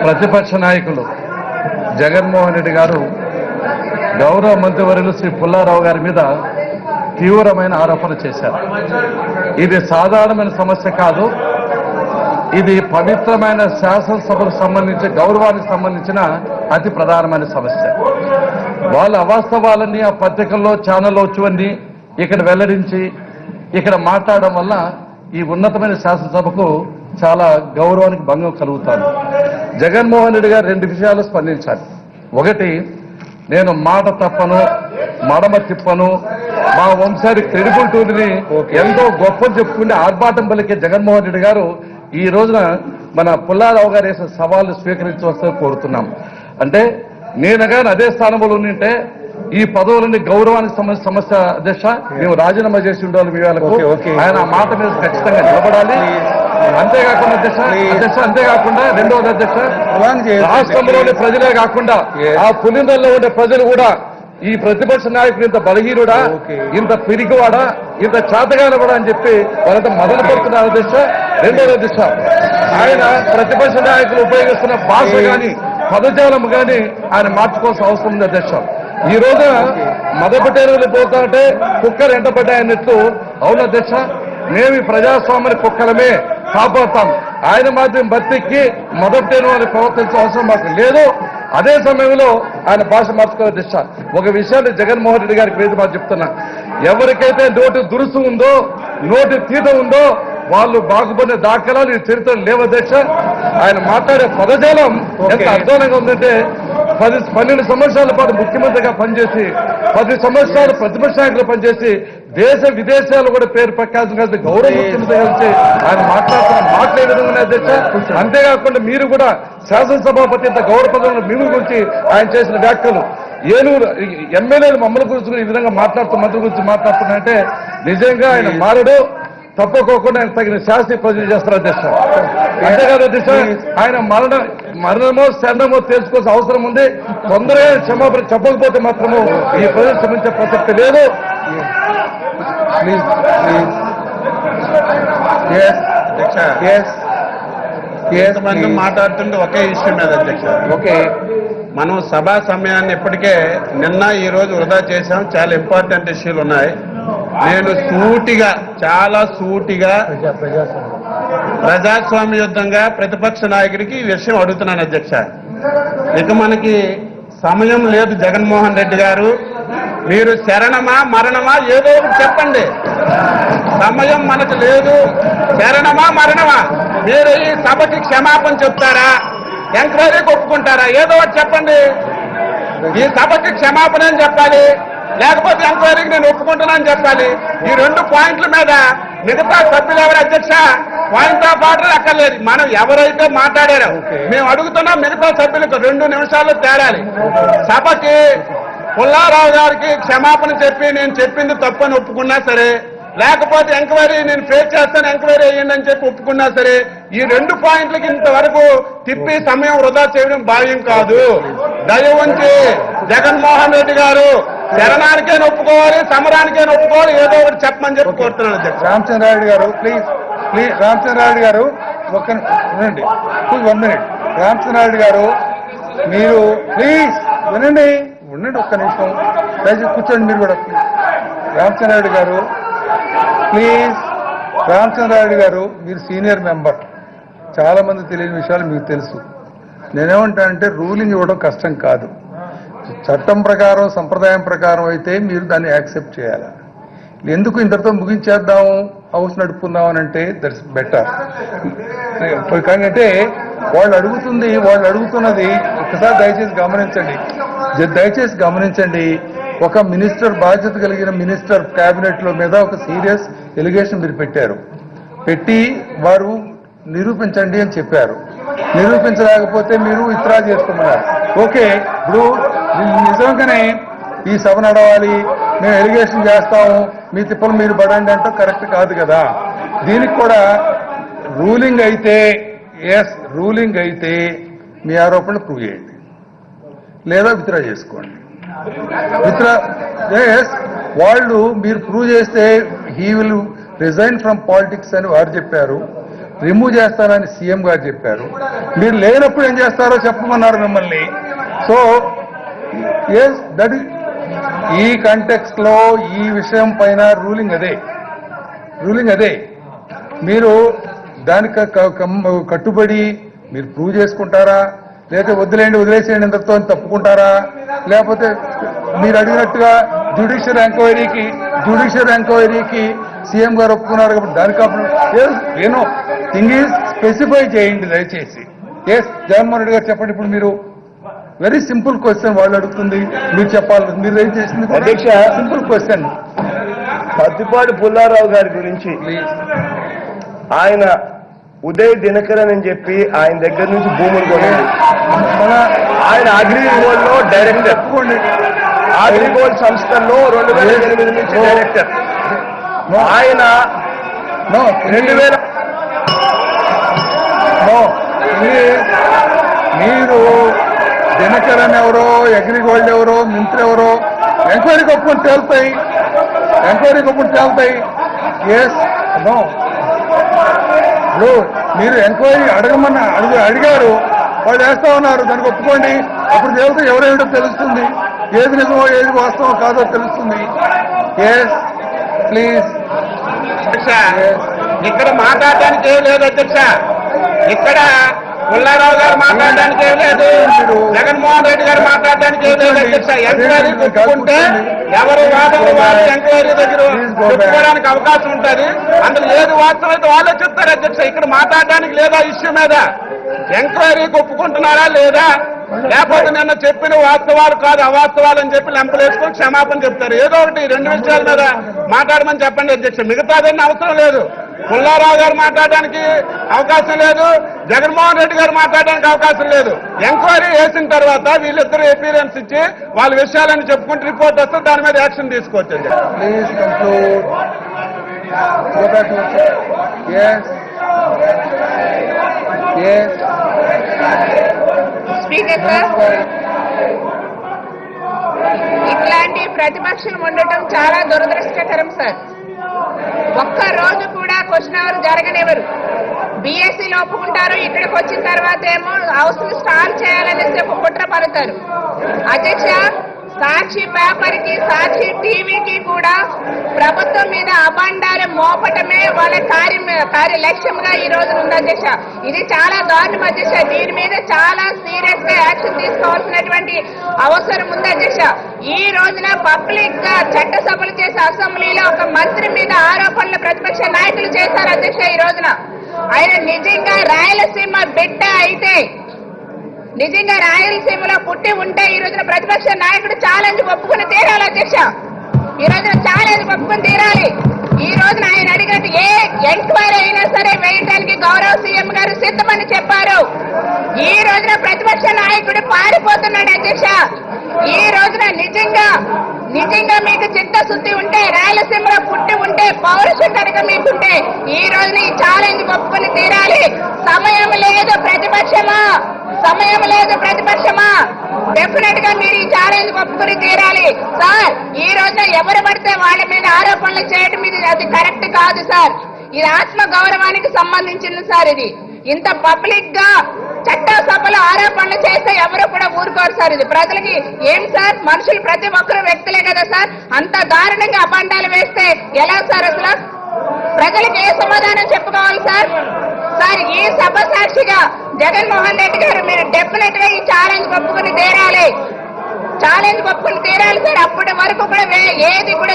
ప్రతిపక్ష నాయకులు జగన్మోహన్ రెడ్డి గారు గౌరవ మంత్రివర్యులు శ్రీ పుల్లారావు గారి మీద తీవ్రమైన ఆరోపణ చేశారు. ఇది సాధారణమైన సమస్య కాదు, ఇది పవిత్రమైన శాసనసభకు సంబంధించి గౌరవానికి సంబంధించిన అతి ప్రధానమైన సమస్య. వాళ్ళ అవాస్తవాలన్నీ ఆ పత్రికల్లో ఛానల్లో వచ్చువన్నీ ఇక్కడ వెల్లడించి ఇక్కడ మాట్లాడడం వల్ల ఈ ఉన్నతమైన శాసనసభకు చాలా గౌరవానికి భంగం కలుగుతాను. జగన్మోహన్ రెడ్డి గారు రెండు విషయాలు స్పందించాలి. ఒకటి, నేను మాట తప్పను, మడమ తిప్పను, మా వంశానికి క్రెడిబిలిటీని ఎంతో గొప్పని చెప్పుకునే ఆర్భాటం పలికే జగన్మోహన్ రెడ్డి గారు ఈ రోజున మన పుల్లారావు గారు వేసిన సవాళ్ళు స్వీకరించవలసి కోరుతున్నాం. అంటే నేను కానీ అదే స్థానంలో ఉంటే ఈ పదవులన్నీ గౌరవానికి సంబంధించిన సమస్య అధ్యక్ష, మేము రాజీనామా చేసి ఉండాలి. మీ వాళ్ళకు ఆయన ఆ మాట మీద ఖచ్చితంగా నిలబడాలి. అంతేకాకుండా అంతేకాకుండా రెండవది అధ్యక్ష, రాష్ట్రంలోని ప్రజలే కాకుండా ఆ పులిందల్లో ఉండే ప్రజలు కూడా ఈ ప్రతిపక్ష నాయకుడు ఇంత బలహీనుడా, ఇంత పిరికివాడా, ఇంత చేతగానవాడా అని చెప్పి వాళ్ళంతా మొదలు పెడుతున్నారు అధ్యక్ష. రెండవ దిశ, ఆయన ప్రతిపక్ష నాయకులు ఉపయోగిస్తున్న భాష కానీ పదజాలం కానీ ఆయన మార్చుకోవాల్సిన అవసరం ఉంది అధ్యక్ష. ఈ రోజున మదపటేరులు పోతాంటే కుక్కలు ఎంటబడ్డాయన్నట్టు అవును అధ్యక్ష, మేము ఈ ప్రజాస్వామ్యాన్ని కుక్కలమే కాపాడుతాం. ఆయన మాత్రం బతికి మదపటేరు అని ప్రవర్తించే అవసరం మాకు లేదు. అదే సమయంలో ఆయన భాష మార్చుకోవాలి అధ్యక్ష. ఒక విషయాన్ని జగన్మోహన్ రెడ్డి గారికి వేది మాకు చెప్తున్నా, ఎవరికైతే నోటి దురుసు ఉందో, నోటి తీత ఉందో వాళ్ళు బాగుపడిన దాఖలాలు ఈ చరిత్రలు లేవు అధ్యక్ష. ఆయన మాట్లాడే పదజాలం ఎంత అర్థంగా ఉందంటే, 12 సంవత్సరాల పాటు ముఖ్యమంత్రిగా పనిచేసి 10 సంవత్సరాలు ప్రతిపక్ష నాయకులు పనిచేసి దేశ విదేశాలు కూడా పేరు ప్రఖ్యాతం కలిసి గౌరవ ముఖ్యమంత్రి కలిసి ఆయన మాట్లాడుతున్న మాటలే విధంగా అధ్యక్ష. అంతేకాకుండా మీరు కూడా శాసనసభాపతి ఇంత గౌరవ పదవుల మీ గురించి ఆయన చేసిన వ్యాఖ్యలు, ఏలూరు ఎమ్మెల్యేలు మమ్మల్ని గురించి ఈ విధంగా మంత్రి గురించి మాట్లాడుతున్నారంటే నిజంగా ఆయన మారడు. తప్పకోకుండా ఆయన తగిన శాస్త్రీయ ప్రజలు చేస్తారు అధ్యక్ష. అంతేకాదు అధ్యక్ష, ఆయన మరణమో శరణమో తెలుసుకోవాల్సిన అవసరం ఉంది. తొందరగా క్షమాపణ చెప్పకపోతే మాత్రము ఈ ప్రజలు క్షమించే ప్రసక్తి లేదు. ఎంతమంది మాట్లాడుతుంటే ఒకే ఇష్యూ మీద అధ్యక్ష. ఓకే, మనం సభా సమయాన్ని ఇప్పటికే నిన్న ఈ రోజు వృధా చేశాం. చాలా ఇంపార్టెంట్ ఇష్యూలు ఉన్నాయి. నేను చాలా సూటిగా ప్రజాస్వామ్యయుద్ధంగా ప్రతిపక్ష నాయకుడికి ఈ విషయం అడుగుతున్నాను అధ్యక్ష. ఇక మనకి సమయం లేదు. జగన్మోహన్ రెడ్డి గారు, మీరు శరణమా మరణమా ఏదో ఒకటి చెప్పండి. సమయం మనకు లేదు. శరణమా మరణమా? మీరు ఈ సభకి క్షమాపణ చెప్తారా, ఎంక్వైరీకి ఒప్పుకుంటారా? ఏదో ఒకటి చెప్పండి. ఈ సభకి క్షమాపణ అని చెప్పాలి, లేకపోతే ఎంక్వైరీకి నేను ఒప్పుకుంటున్నానని చెప్పాలి. ఈ 2 పాయింట్ల మీద మిగతా సభ్యులు ఎవరు అధ్యక్ష పాయింట్ ఆఫ్ ఆర్డర్ అక్కర్లేదు. మనం ఎవరైతే మాట్లాడారో మేము అడుగుతున్నాం, మిగతా సభ్యులకు 2 నిమిషాల్లో తేడాలి. సభకి పుల్లారావు గారికి క్షమాపణ చెప్పి నేను చెప్పింది తప్పని ఒప్పుకున్నా సరే, లేకపోతే ఎంక్వైరీ నేను ఫేస్ చేస్తాను, ఎంక్వైరీ అయ్యండి అని చెప్పి ఒప్పుకున్నా సరే, ఈ 2 పాయింట్లకి ఇంతవరకు తిప్పి సమయం వృధా చేయడం భావ్యం కాదు. దయ ఉంచి జగన్మోహన్ రెడ్డి గారు శరణానికే ఒప్పుకోవాలి, సమరానికే ఒప్పుకోవాలి, ఏదో ఒకటి చెప్పమని చెప్పి కోరుతున్నాను అధ్యక్ష. రామచంద్రారెడ్డి గారు ప్లీజ్ రామచంద్రారెడ్డి గారు వినండి, 1 మినిట్. రామచంద్రారెడ్డి గారు మీరు ప్లీజ్ వినండి, ఉండండి ఒక్క నిమిషం, దయచేసి కూర్చోండి. మీరు కూడా రామచంద్రారెడ్డి గారు ప్లీజ్. రామచంద్రారెడ్డి గారు మీరు సీనియర్ మెంబర్, చాలా మంది తెలియని విషయాలు మీకు తెలుసు. నేనేమంటానంటే రూలింగ్ ఇవ్వడం కష్టం కాదు. చట్టం ప్రకారం సంప్రదాయం ప్రకారం అయితే మీరు దాన్ని యాక్సెప్ట్ చేయాలి. ఎందుకు ఇంతటితో ముగించేద్దాము, హౌస్ నడుపుకుందాం అని అంటే దట్స్ బెటర్. అంటే వాళ్ళు అడుగుతున్నది ఒకసారి దయచేసి గమనించండి. ఒక మినిస్టర్, బాధ్యత కలిగిన మినిస్టర్ క్యాబినెట్ లో మీద ఒక సీరియస్ ఎలిగేషన్ మీరు పెట్టి వారు నిరూపించండి అని చెప్పారు. నిరూపించలేకపోతే మీరు విత్డ్రా చేసుకోమన్నారు. ఓకే, ఇప్పుడు నిజంగానే ఈ సభ నడవాలి, మేము ఎలిగేషన్ చేస్తాము, మీ తిప్పలు మీరు పడండి అంటే కరెక్ట్ కాదు కదా. దీనికి కూడా రూలింగ్ అయితే మీ ఆరోపణలు ప్రూవ్ చేయండి, లేదా విత్డ్రా చేసుకోండి. వాళ్ళు మీరు ప్రూవ్ చేస్తే he will resign from politics అని వారు చెప్పారు. రిమూవ్ చేస్తారని సీఎం గారు చెప్పారు. మీరు లేనప్పుడు ఏం చేస్తారో చెప్పమన్నారు మిమ్మల్ని. సో ఎస్ దట్ ఈ కంటెక్స్ట్ లో ఈ విషయం పైన రూలింగ్ అదే. మీరు దానికి కట్టుబడి మీరు ప్రూవ్ చేసుకుంటారా, లేకపోతే వదిలేసేయండి ఇంతతో తప్పుకుంటారా, లేకపోతే మీరు అడిగినట్టుగా జ్యుడిషియల్ ఎంక్వైరీకి సీఎం గారు ఒప్పుకున్నారు కాబట్టి దానికి ఏనో థింగ్ ఈజ్ స్పెసిఫై చేయండి దయచేసి. ఎస్ జగన్మోహన్ రెడ్డి గారు చెప్పండి. ఇప్పుడు మీరు వెరీ సింపుల్ క్వశ్చన్ వాళ్ళు అడుగుతుంది, మీరు చెప్పాలి. మీరు రేజ్ చేసింది అధ్యక్ష, సింపుల్ క్వశ్చన్. పత్తిపాటి పుల్లారావు గారి గురించి ఆయన ఉదయ్ దినకరన్ అని చెప్పి ఆయన దగ్గర నుంచి భూములు కొనండి. ఆయన అగ్రిగోల్డ్ లో డైరెక్టర్, అగ్రిగోల్డ్ సంస్థల్లో 2008 నుంచి డైరెక్టర్. ఆయన 2000 మీరు దినకరన్ ఎవరో, అగ్రిగోల్డ్ ఎవరో, మింత్ర ఎవరో ఎంక్వైరీకి ఒప్పుకొని తేలుతాయి. ఎస్ నో మీరు ఎంక్వైరీ అడిగారు, వాళ్ళు వేస్తా ఉన్నారు, దానికి ఒప్పుకోండి. అప్పుడు తేలితే ఎవరేమిటో తెలుస్తుంది, ఏది నిజమో ఏది వాస్తవం కాదో తెలుస్తుంది. Yes please. ఇక్కడ మాట్లాడడానికి ఏం లేదు అధ్యక్ష. ఇక్కడ పుల్లారావు గారు మాట్లాడడానికి ఏం లేదు, జగన్మోహన్ రెడ్డి గారు మాట్లాడడానికి ఏం లేదు అధ్యక్ష. ఎంక్వైరీ ఒప్పుకుంటే ఎవరు వాదనలు వారు ఎంక్వైరీ దగ్గర చెప్పుకోవడానికి అవకాశం ఉంటుంది. అందులో ఏది వాస్తవం అయితే వాళ్ళే చెప్తారు అధ్యక్ష. ఇక్కడ మాట్లాడడానికి లేదా ఇష్యూ మీద ఎంక్వైరీకి ఒప్పుకుంటున్నారా లేదా, లేకపోతే నిన్న చెప్పిన వాస్తవాలు కాదు అవాస్తవాలు అని చెప్పి లెంపలేసుకొని క్షమాపణ చెప్తారు. ఏదో ఒకటి 2 విషయాల మీద మాట్లాడమని చెప్పండి అధ్యక్ష. మిగతాదన్నీ అవసరం లేదు. పుల్లారావు గారు మాట్లాడడానికి అవకాశం లేదు, జగన్మోహన్ రెడ్డి గారు మాట్లాడడానికి అవకాశం లేదు. ఎంక్వైరీ వేసిన తర్వాత వీళ్ళిద్దరూ ఎపీరియన్స్ ఇచ్చి వాళ్ళ విషయాలని చెప్పుకుంటూ రిపోర్ట్ వస్తే దాని మీద యాక్షన్ తీసుకోవచ్చు. Please conclude. స్పీకర్ సార్, ఇట్లాంటి ప్రతిపక్షం ఉండటం చాలా దురదృష్టకరం సార్. ఒక్క రోజు కూడా క్వశ్చన్ అవర్ జరగనివ్వరు. బీఎస్సీలో ఒప్పుకుంటారు, ఇక్కడికి వచ్చిన తర్వాత ఏమో హౌస్ స్టాల్ చేయాలనేసి ఒక కుట్ర పడతారు. అధ్యక్ష, సాక్షి పేపర్ కి, సాక్షి టీవీకి కూడా ప్రభుత్వం మీద అభండాలు మోపటమే వాళ్ళ కార్యలక్ష్యంగా ఈ రోజు ఉంది అధ్యక్ష. ఇది చాలా దారుణం అధ్యక్ష. దీని మీద చాలా సీరియస్ గా యాక్షన్ తీసుకోవాల్సినటువంటి అవసరం ఉంది అధ్యక్ష. ఈ రోజున పబ్లిక్ గా చట్టసభలు చేసే అసెంబ్లీలో ఒక మంత్రి మీద ఆరోపణలు ప్రతిపక్ష నాయకులు చేశారు అధ్యక్ష. ఈ రోజున ఆయన నిజంగా రాయలసీమ బిడ్డ అయితే, నిజంగా రాయలసీమలో పుట్టి ఉంటే ఈ రోజున ప్రతిపక్ష నాయకుడు ఛాలెంజ్ ఒప్పుకుని తీరాలి అధ్యక్ష. ఈ రోజున ఛాలెంజ్ ఒప్పుకుని తీరాలి. ఈ రోజున ఆయన అడిగినట్టు ఏ ఎంక్వైరీ అయినా సరే వేయడానికి గౌరవ సీఎం గారు సిద్ధమని చెప్పారు. ఈ రోజున ప్రతిపక్ష నాయకుడు పారిపోతున్నాడు అధ్యక్ష. ఈ రోజున నిజంగా మీకు చిత్తశుద్ధి ఉంటే, రాయలసీమలో పుట్టి ఉంటే, పౌరుషం కనుక మీకుంటే ఈ రోజున ఈ ఛాలెంజ్ ఒప్పుకుని తీరాలి. సమయం లేదు ప్రతిపక్షమా, డెఫినెట్ గా మీరు ఈ ఛాలెంజ్ ఒప్పుకుని తీరాలి సార్. ఈ రోజున ఎవరు పడితే వాళ్ళ మీద ఆరోపణలు చేయడం ఇది అది కరెక్ట్ కాదు సార్. ఇది ఆత్మ గౌరవానికి సంబంధించింది సార్. ఇది ఇంత పబ్లిక్ గా చట్టసభలో ఆరోపణలు చేస్తే ఎవరు కూడా ఊరుకోరు సార్. ఇది ప్రజలకి ఏం సార్, మనుషులు ప్రతి ఒక్కరు వ్యక్తులే కదా సార్. అంత దారుణంగా అభండాలు వేస్తే ఎలా సార్? అసలు ప్రజలకు ఏ సమాధానం చెప్పుకోవాలి సార్? సార్, ఈ సభ సాక్షిగా జగన్మోహన్ రెడ్డి గారు మీరు డెఫినెట్ గా ఈ ఛాలెంజ్ ఒప్పుకుని తీరాలి సార్. అప్పటి వరకు కూడా ఏది కూడా